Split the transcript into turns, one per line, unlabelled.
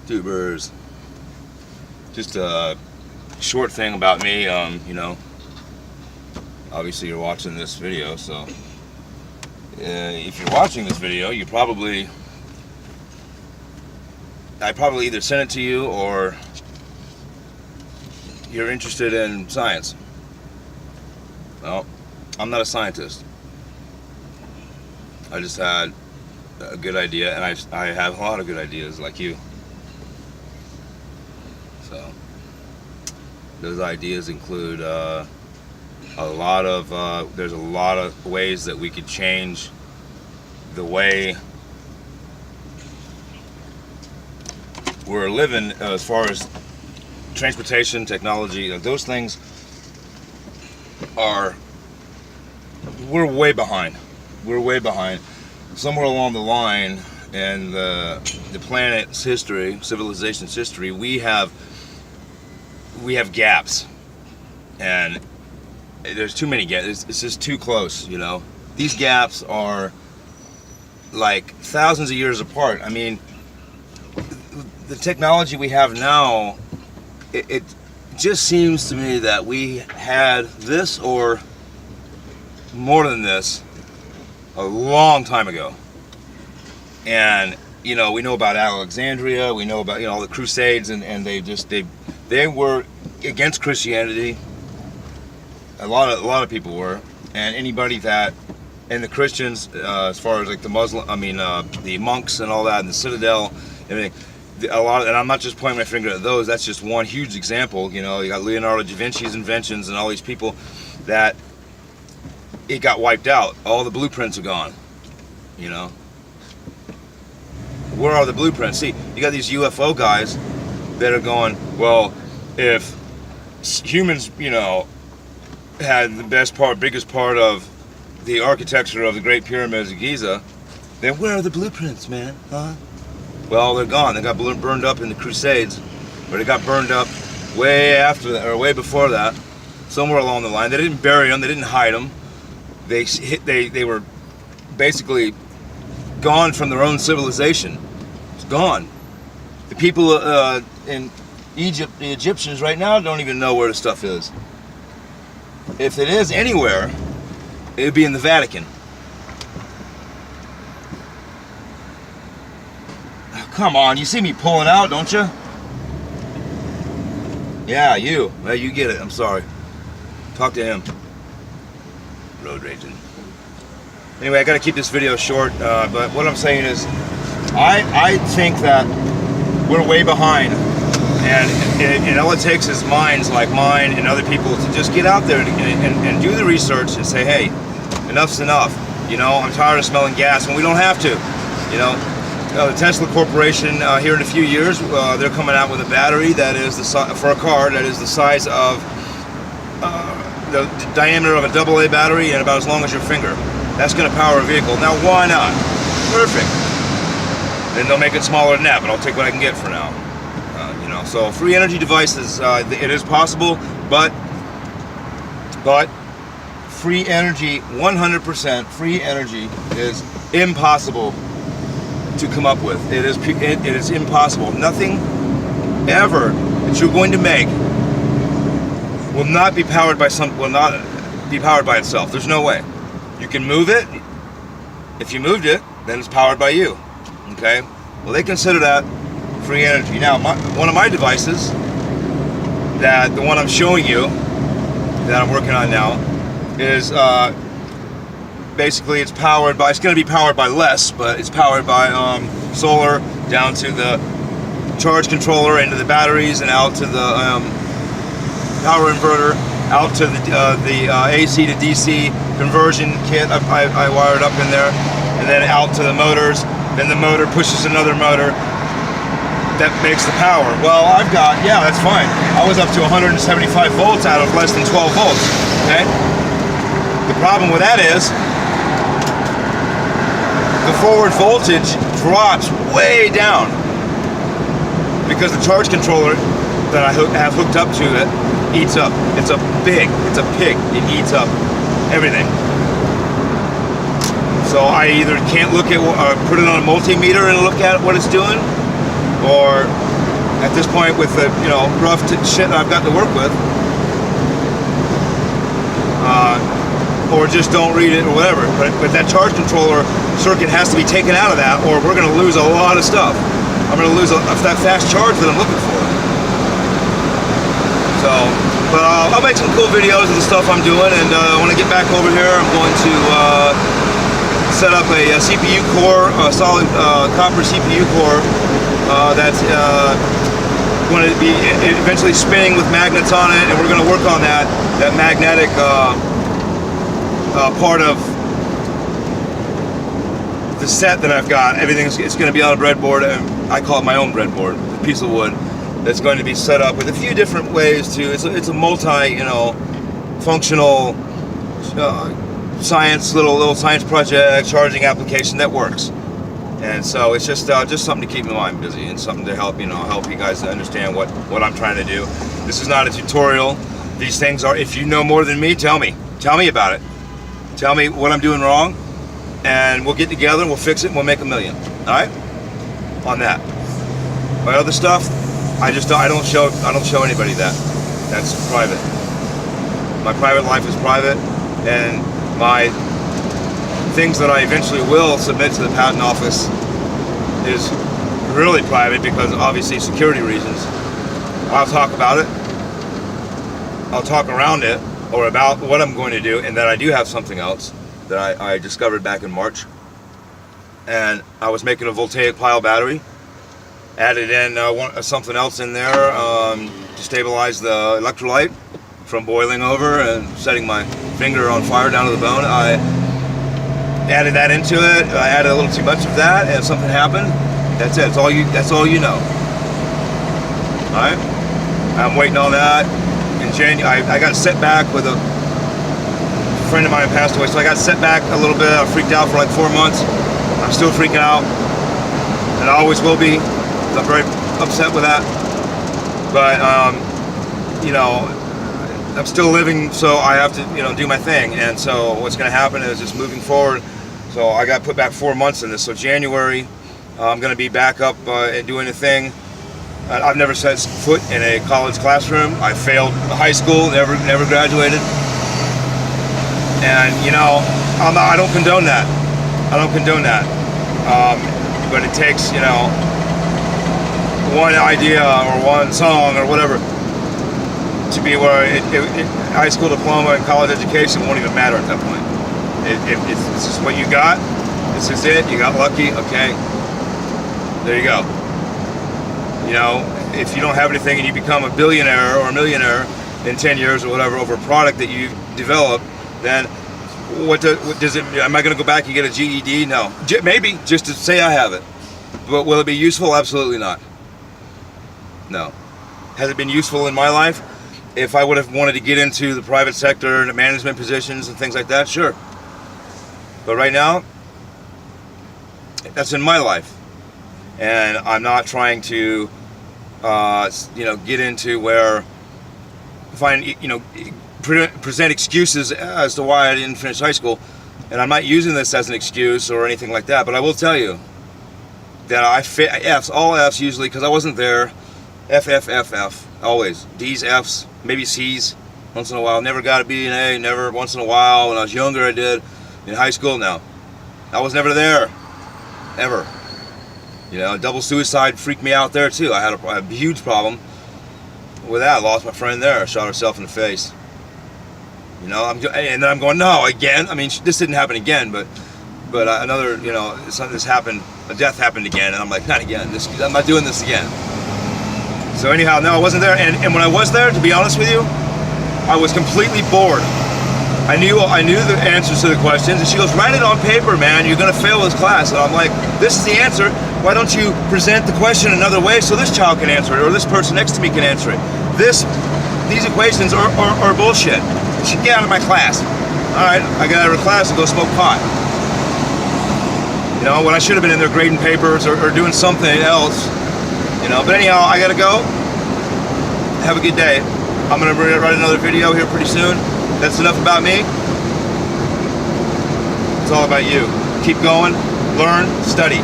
Tubers. Just a short thing about me. You know, obviously you're watching this video, so if you're watching this video, I probably either sent it to you or you're interested in science. Well, I'm not a scientist. I just had a good idea, and I have a lot of good ideas like you. So those ideas include there's a lot of ways that we could change the way we're living as far as transportation, technology. Those things we're way behind. We're way behind. Somewhere along the line in the planet's history, civilization's history, we have gaps, and there's too many gaps. It's just too close, you know. These gaps are like thousands of years apart. I mean, the technology we have now, it just seems to me that we had this or more than this a long time ago. And you know, we know about Alexandria, we know about, you know, all the Crusades, and they were against Christianity. A lot of people were, and anybody that, and the Christians, as far as like the the monks and all that, and the Citadel, everything. And I'm not just pointing my finger at those. That's just one huge example. You know, you got Leonardo da Vinci's inventions and all these people that it got wiped out. All the blueprints are gone. You know, where are the blueprints? See, you got these UFO guys that are going, well, if humans, you know, had the biggest part of the architecture of the Great Pyramids of Giza, then where are the blueprints, man? Huh? Well, they're gone. They got burned up in the Crusades, or they got burned up way after that, or way before that, somewhere along the line. They didn't bury them. They didn't hide them. They were basically gone from their own civilization. It's gone. The people in Egypt, the Egyptians right now, don't even know where the stuff is. If it is anywhere, it would be in the Vatican. Come on, you see me pulling out, don't you? Yeah, you. Well, you get it. I'm sorry. Talk to him. Road raging. Anyway, I got to keep this video short, but what I'm saying is, I think that we're way behind, and all it takes is minds like mine and other people to just get out there and do the research and say, hey, enough's enough. You know, I'm tired of smelling gas, and we don't have to. You know. The Tesla Corporation, here in a few years, they're coming out with a battery that is for a car that is the size of the diameter of a AA battery and about as long as your finger. That's going to power a vehicle. Now, why not? Perfect. Then they'll make it smaller than that, but I'll take what I can get for now. You know, so free energy devices, it is possible, but free energy, 100% free energy is impossible to come up with. It is impossible. Nothing ever that you're going to make will not be powered by itself. There's no way. You can move it. If you moved it, then it's powered by you. Okay? Well, they consider that free energy. Now, one of my devices, the one I'm showing you, that I'm working on now, is basically, it's going to be powered by less, but it's powered by solar down to the charge controller, into the batteries, and out to the power inverter, out to the AC to DC conversion kit I wired up in there, and then out to the motors. Then the motor pushes another motor that makes the power. Well, that's fine. I was up to 175 volts out of less than 12 volts, okay? The problem with that is, the forward voltage drops way down because the charge controller that I have hooked up to it eats up. It's a pig. It eats up everything. So I either can't look at put it on a multimeter and look at what it's doing, or at this point with the rough shit that I've got to work with, or just don't read it or whatever. But that charge controller circuit has to be taken out of that, or we're going to lose a lot of stuff. I'm going to lose that fast charge that I'm looking for. So, but I'll make some cool videos of the stuff I'm doing, and when I get back over here, I'm going to set up a CPU core, a solid copper CPU core that's going to be eventually spinning with magnets on it, and we're going to work on that magnetic part of the set that I've got. It's going to be on a breadboard, and I call it my own breadboard, a piece of wood that's going to be set up with a few different ways to. It's a multi, functional science little science project, charging application that works. And so it's just something to keep my mind busy, and something to help help you guys to understand what I'm trying to do. This is not a tutorial. These things are. If you know more than me, tell me about it. Tell me what I'm doing wrong, and we'll get together and we'll fix it and we'll make $1 million. All right? On that. My other stuff, I don't show anybody that. That's private. My private life is private, and my things that I eventually will submit to the patent office is really private, because obviously security reasons. I'll talk about it. I'll talk around it, or about what I'm going to do, and then I do have something else that I discovered back in March. And I was making a voltaic pile battery, added in something else in there to stabilize the electrolyte from boiling over and setting my finger on fire down to the bone. I added that into it. I added a little too much of that, and something happened. That's it. That's all you know. All right. I'm waiting on that. In January, I got set back with a friend of mine who passed away, so I got set back a little bit. I freaked out for like 4 months. I'm still freaking out, and I always will be. I'm very upset with that. But I'm still living, so I have to do my thing. And so what's going to happen is just moving forward. So I got put back 4 months in this. So January, I'm going to be back up and doing a thing. I've never set foot in a college classroom. I failed high school, never graduated. And I don't condone that. But it takes one idea or one song or whatever to be where high school diploma and college education won't even matter at that point. This is what you got. This is it. You got lucky. Okay. There you go. If you don't have anything and you become a billionaire or a millionaire in 10 years or whatever over a product that you develop, then what does it? Am I going to go back and get a GED? No. Maybe just to say I have it. But will it be useful? Absolutely not. No. Has it been useful in my life? If I would have wanted to get into the private sector and management positions and things like that, sure. But right now, that's in my life. And I'm not trying to, get into where present excuses as to why I didn't finish high school. And I'm not using this as an excuse or anything like that. But I will tell you that I F's, all F's usually, because I wasn't there. F, always. D's, F's, maybe C's once in a while. Never got a B and A, never. Once in a while. When I was younger, I did. In high school, no. I was never there. Ever. Double suicide freaked me out there too. I had a huge problem with that. I lost my friend there. I shot herself in the face. And then I'm going, no, again. I mean, this didn't happen again, but another, this happened. A death happened again, and I'm like, not again. I'm not doing this again. So anyhow, no, I wasn't there. And when I was there, to be honest with you, I was completely bored. I knew the answers to the questions, and she goes, write it on paper, man. You're gonna fail this class. And I'm like, this is the answer. Why don't you present the question another way so this child can answer it, or this person next to me can answer it? These equations are bullshit. You should get out of my class. All right, I got out of class and go smoke pot. When I should have been in there grading papers or doing something else. But anyhow, I gotta go. Have a good day. I'm gonna write another video here pretty soon. That's enough about me. It's all about you. Keep going, learn, study.